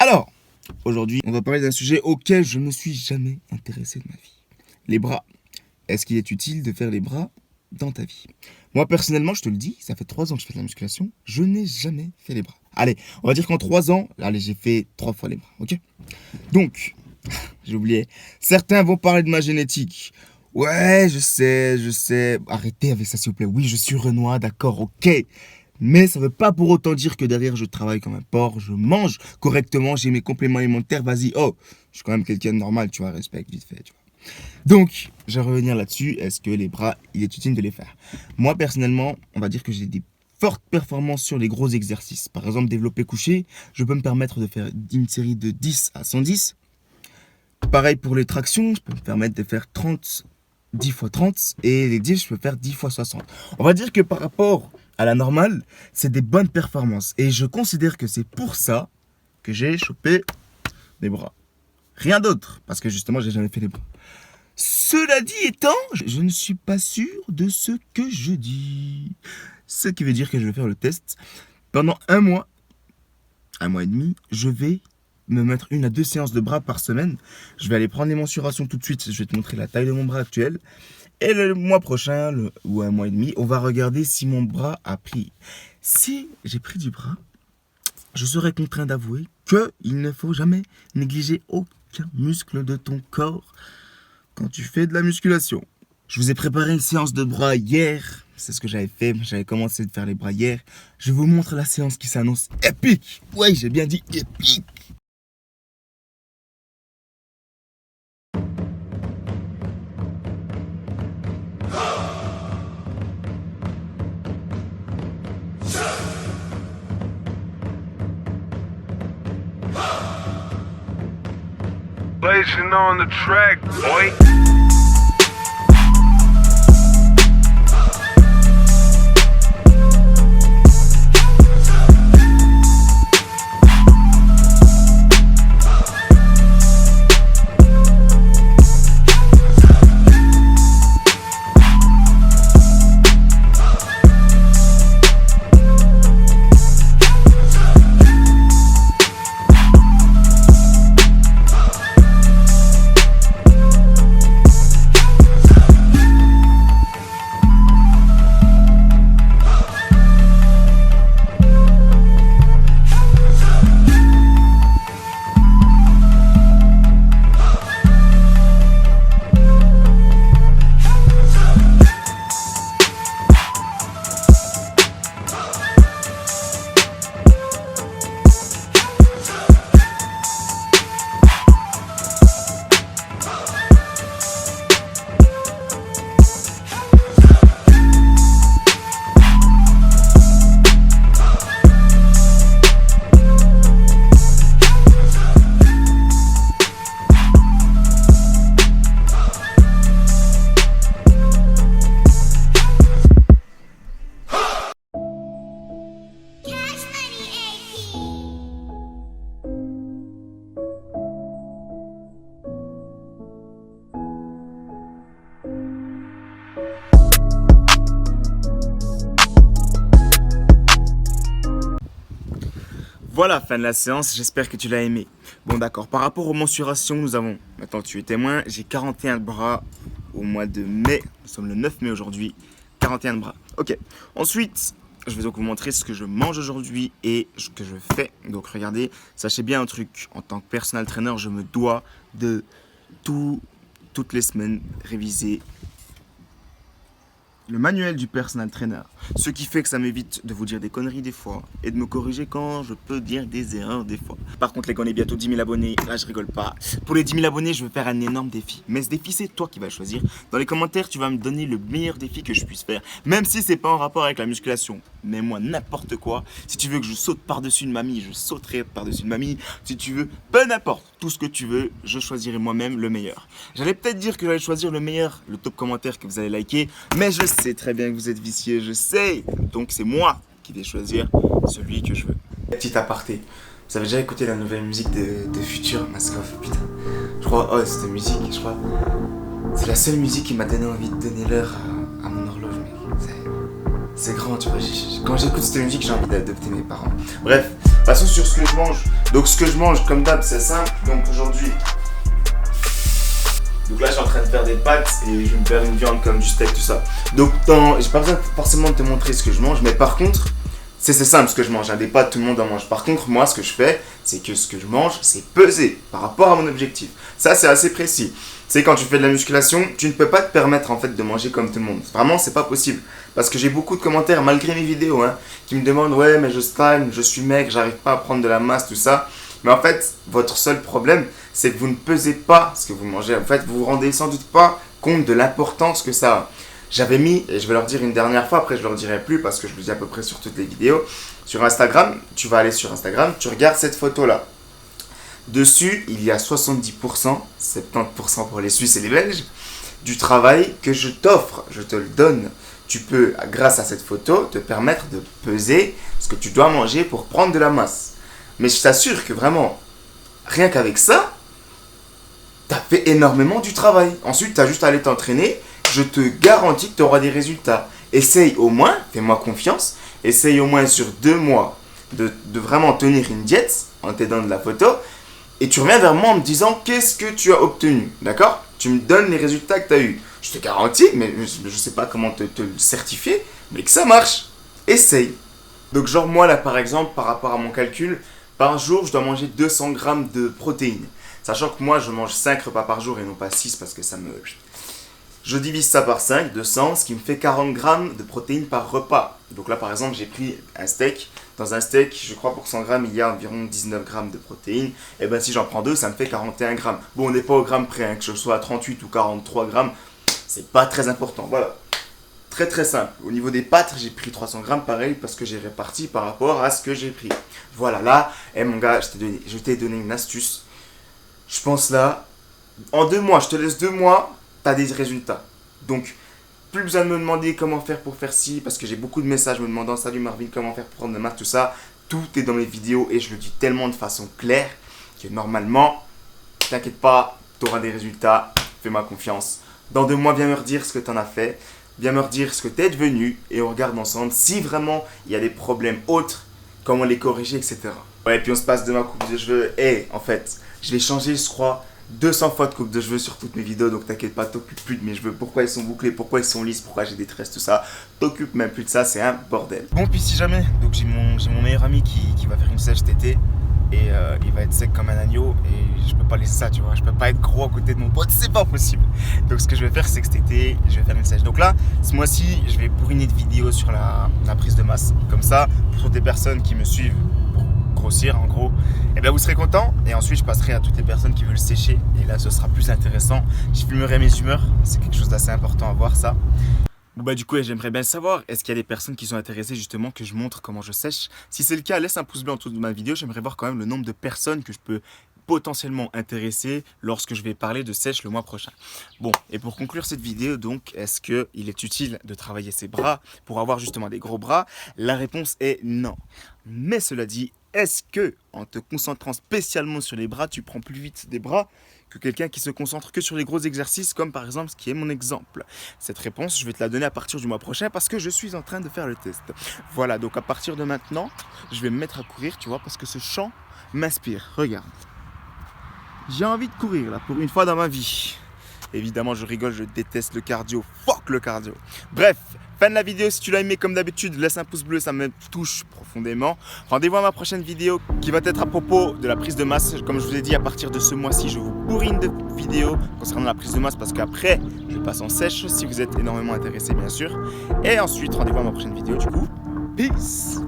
Alors, aujourd'hui, on va parler d'un sujet auquel je ne me suis jamais intéressé de ma vie. Les bras. Est-ce qu'il est utile de faire les bras dans ta vie? Moi, personnellement, je te le dis, ça fait 3 ans que je fais de la musculation, je n'ai jamais fait les bras. Allez, on va dire qu'en 3 ans, j'ai fait 3 fois les bras, ok? Donc, j'ai oublié, certains vont parler de ma génétique. Ouais, je sais, arrêtez avec ça s'il vous plaît. Oui, je suis Renoir, d'accord, ok. Mais ça veut pas pour autant dire que derrière je travaille comme un porc, je mange correctement, j'ai mes compléments alimentaires, vas-y, oh, je suis quand même quelqu'un de normal, tu vois, respect, vite fait, tu vois. Donc, je vais revenir là-dessus, est-ce que les bras, il est utile de les faire? Moi, personnellement, on va dire que j'ai des fortes performances sur les gros exercices. Par exemple, développé couché, je peux me permettre de faire une série de 10 à 110. Pareil pour les tractions, je peux me permettre de faire 30, 10 fois 30, et les 10, je peux faire 10 fois 60. On va dire que par rapport à la normale, c'est des bonnes performances. Et je considère que c'est pour ça que j'ai chopé les bras. Rien d'autre, parce que justement, j'ai jamais fait les bras. Cela dit étant, je ne suis pas sûr de ce que je dis. Ce qui veut dire que je vais faire le test. Pendant un mois et demi, je vais me mettre 1 à 2 séances de bras par semaine. Je vais aller prendre les mensurations tout de suite. Je vais te montrer la taille de mon bras actuel. Et le mois prochain, ou un mois et demi, on va regarder si mon bras a pris. Si j'ai pris du bras, je serai contraint d'avouer qu'il ne faut jamais négliger aucun muscle de ton corps quand tu fais de la musculation. Je vous ai préparé une séance de bras hier. C'est ce que j'avais fait. J'avais commencé de faire les bras hier. Je vous montre la séance qui s'annonce épique. Ouais, j'ai bien dit épique. Blazing on the track, boy. Voilà, fin de la séance, j'espère que tu l'as aimé. Bon d'accord, par rapport aux mensurations, nous avons, maintenant tu es témoin, j'ai 41 bras au mois de mai, nous sommes le 9 mai aujourd'hui, 41 bras. Ok, ensuite, je vais donc vous montrer ce que je mange aujourd'hui et ce que je fais. Donc regardez, sachez bien un truc, en tant que personal trainer, je me dois de toutes les semaines réviser le manuel du personal trainer. Ce qui fait que ça m'évite de vous dire des conneries des fois et de me corriger quand je peux dire des erreurs des fois. Par contre, les gars, on est bientôt 10 000 abonnés. Là, je rigole pas. Pour les 10 000 abonnés, je vais faire un énorme défi. Mais ce défi, c'est toi qui vas le choisir. Dans les commentaires, tu vas me donner le meilleur défi que je puisse faire. Même si c'est pas en rapport avec la musculation. Mais moi, n'importe quoi. Si tu veux que je saute par-dessus une mamie, je sauterai par-dessus une mamie. Si tu veux, peu n'importe. Tout ce que tu veux, je choisirai moi-même le meilleur. J'allais peut-être dire que j'allais choisir le meilleur, le top commentaire que vous allez liker. Mais je sais très bien que vous êtes vicieux, je sais. Donc c'est moi qui vais choisir celui que je veux. Petit aparté. Vous avez déjà écouté la nouvelle musique de Future, Mask Off, putain. Je crois, oh cette musique, je crois. C'est la seule musique qui m'a donné envie de donner l'heure à mon horloge, mec. C'est grand, tu vois. Quand j'écoute cette musique, j'ai envie d'adopter mes parents. Bref, toute façon, sur ce que je mange. Donc, ce que je mange, comme d'hab, c'est simple. Donc, aujourd'hui. Donc là, je suis en train de faire des pâtes et je vais me faire une viande comme du steak, tout ça. Donc, j'ai pas besoin forcément de te montrer ce que je mange, mais par contre, c'est simple ce que je mange. Hein. Des pâtes, tout le monde en mange. Par contre, moi, ce que je fais, c'est que ce que je mange, c'est peser par rapport à mon objectif. Ça, c'est assez précis. C'est quand tu fais de la musculation, tu ne peux pas te permettre en fait de manger comme tout le monde. Vraiment, c'est pas possible. Parce que j'ai beaucoup de commentaires, malgré mes vidéos, hein, qui me demandent ouais, mais je stagne, je suis maigre, j'arrive pas à prendre de la masse, tout ça. Mais en fait, votre seul problème, c'est que vous ne pesez pas ce que vous mangez. En fait, vous vous rendez sans doute pas compte de l'importance que ça a. J'avais mis, et je vais leur dire une dernière fois, après je leur dirai plus parce que je le dis à peu près sur toutes les vidéos. Sur Instagram, tu vas aller sur Instagram, tu regardes cette photo-là. Dessus, il y a 70%, 70% pour les Suisses et les Belges, du travail que je t'offre, je te le donne. Tu peux, grâce à cette photo, te permettre de peser ce que tu dois manger pour prendre de la masse. Mais je t'assure que vraiment, rien qu'avec ça, tu as fait énormément du travail. Ensuite, tu as juste à aller t'entraîner. Je te garantis que tu auras des résultats. Essaye au moins, fais-moi confiance, essaye au moins sur 2 mois de vraiment tenir une diète en t'aidant de la photo. Et tu reviens vers moi en me disant qu'est-ce que tu as obtenu. D'accord? Tu me donnes les résultats que tu as eus. Je te garantis, mais je ne sais pas comment te le certifier, mais que ça marche. Essaye. Donc genre moi là par exemple, par rapport à mon calcul, par jour je dois manger 200 grammes de protéines. Sachant que moi je mange 5 repas par jour et non pas 6 parce que ça me... Je divise ça par 5, 200, ce qui me fait 40 grammes de protéines par repas. Donc là par exemple j'ai pris un steak. Dans un steak, je crois pour 100 grammes, il y a environ 19 grammes de protéines. Et bien si j'en prends 2, ça me fait 41 grammes. Bon, on n'est pas au gramme près, hein, que je sois à 38 ou 43 grammes, c'est pas très important. Voilà. Très très simple. Au niveau des pâtes, j'ai pris 300 grammes pareil parce que j'ai réparti par rapport à ce que j'ai pris. Voilà, là, mon gars, je t'ai donné une astuce. Je pense là, en 2 mois, je te laisse 2 mois, t'as des résultats. Donc, plus besoin de me demander comment faire pour faire ci, parce que j'ai beaucoup de messages me demandant salut Marvin, comment faire pour prendre de masse, tout ça. Tout est dans mes vidéos et je le dis tellement de façon claire que normalement, t'inquiète pas, t'auras des résultats, fais-moi confiance. Dans 2 mois, viens me redire ce que t'en as fait, viens me redire ce que t'es devenu et on regarde ensemble si vraiment il y a des problèmes autres, comment les corriger, etc. Ouais, et puis on se passe de ma coupe de cheveux. En fait, je l'ai changé, je crois, 200 fois de coupe de cheveux sur toutes mes vidéos, donc t'inquiète pas, t'occupes plus de mes cheveux, pourquoi ils sont bouclés, pourquoi ils sont lisses, pourquoi j'ai des tresses, tout ça, t'occupes même plus de ça, c'est un bordel. Bon, puis si jamais, donc j'ai mon meilleur ami qui va faire une sèche cet été, et il va être sec comme un agneau, et je peux pas laisser ça, tu vois, je peux pas être gros à côté de mon pote, c'est pas possible. Donc ce que je vais faire, c'est que cet été, je vais faire une sèche. Donc là, ce mois-ci, je vais bourriner de vidéos sur la prise de masse, comme ça, pour toutes les personnes qui me suivent, grossir en gros, et bien vous serez content et ensuite je passerai à toutes les personnes qui veulent sécher et là ce sera plus intéressant, je filmerai mes humeurs, c'est quelque chose d'assez important à voir ça. Bon bah du coup j'aimerais bien savoir, est-ce qu'il y a des personnes qui sont intéressées justement que je montre comment je sèche? Si c'est le cas, laisse un pouce bleu en dessous de ma vidéo, j'aimerais voir quand même le nombre de personnes que je peux potentiellement intéresser lorsque je vais parler de sèche le mois prochain. Bon, et pour conclure cette vidéo donc, est-ce qu'il est utile de travailler ses bras pour avoir justement des gros bras? La réponse est non. Mais cela dit, est-ce que en te concentrant spécialement sur les bras, tu prends plus vite des bras que quelqu'un qui se concentre que sur les gros exercices, comme par exemple ce qui est mon exemple? Cette réponse, je vais te la donner à partir du mois prochain parce que je suis en train de faire le test. Voilà, donc à partir de maintenant, je vais me mettre à courir, tu vois, parce que ce chant m'inspire. Regarde. J'ai envie de courir là, pour une fois dans ma vie. Évidemment, je rigole, je déteste le cardio. Fuck le cardio. Bref, fin de la vidéo. Si tu l'as aimé comme d'habitude, laisse un pouce bleu, ça me touche profondément. Rendez-vous à ma prochaine vidéo qui va être à propos de la prise de masse. Comme je vous ai dit, à partir de ce mois-ci, je vous bourrine de vidéos concernant la prise de masse parce qu'après, je passe en sèche si vous êtes énormément intéressé, bien sûr. Et ensuite, rendez-vous à ma prochaine vidéo du coup. Peace!